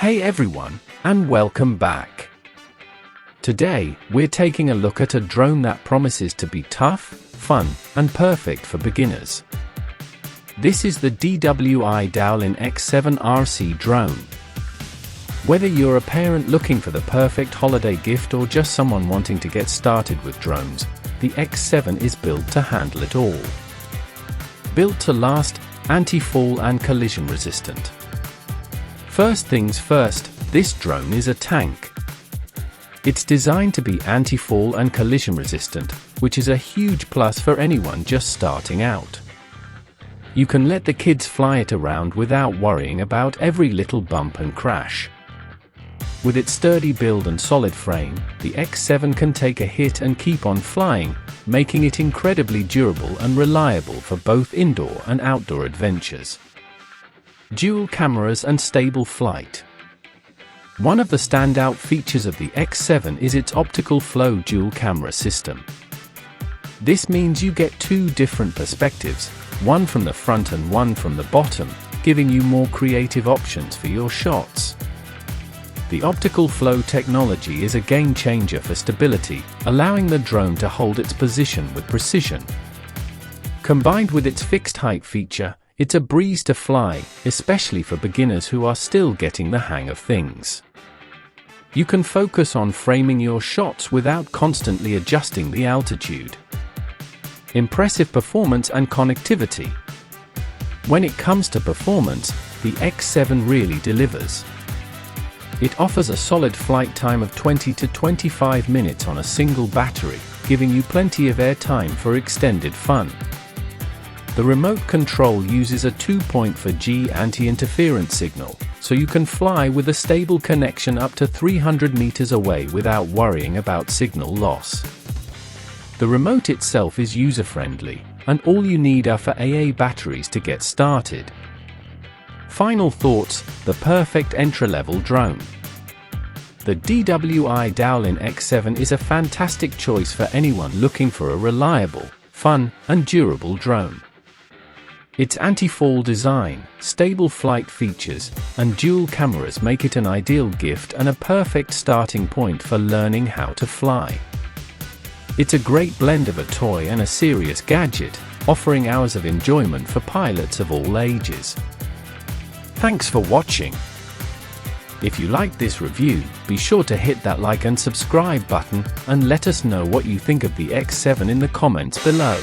Hey everyone, and welcome back. Today, we're taking a look at a drone that promises to be tough, fun, and perfect for beginners. This is the DJI Dowellin X7 RC drone. Whether you're a parent looking for the perfect holiday gift or just someone wanting to get started with drones, the X7 is built to handle it all. Built to last, anti-fall and collision resistant. First things first, this drone is a tank. It's designed to be anti-fall and collision resistant, which is a huge plus for anyone just starting out. You can let the kids fly it around without worrying about every little bump and crash. With its sturdy build and solid frame, the X7 can take a hit and keep on flying, making it incredibly durable and reliable for both indoor and outdoor adventures. Dual cameras and stable flight. One of the standout features of the X7 is its optical flow dual camera system. This means you get two different perspectives, one from the front and one from the bottom, giving you more creative options for your shots. The optical flow technology is a game changer for stability, allowing the drone to hold its position with precision. Combined with its fixed height feature, it's a breeze to fly, especially for beginners who are still getting the hang of things. You can focus on framing your shots without constantly adjusting the altitude. Impressive performance and connectivity. When it comes to performance, the X7 really delivers. It offers a solid flight time of 20 to 25 minutes on a single battery, giving you plenty of air time for extended fun. The remote control uses a 2.4G anti-interference signal, so you can fly with a stable connection up to 300 meters away without worrying about signal loss. The remote itself is user-friendly, and all you need are for AA batteries to get started. Final thoughts: the perfect entry-level drone. The DJI Dowellin X7 is a fantastic choice for anyone looking for a reliable, fun, and durable drone. Its anti-fall design, stable flight features, and dual cameras make it an ideal gift and a perfect starting point for learning how to fly. It's a great blend of a toy and a serious gadget, offering hours of enjoyment for pilots of all ages. Thanks for watching. If you liked this review, be sure to hit that like and subscribe button, and let us know what you think of the X7 in the comments below.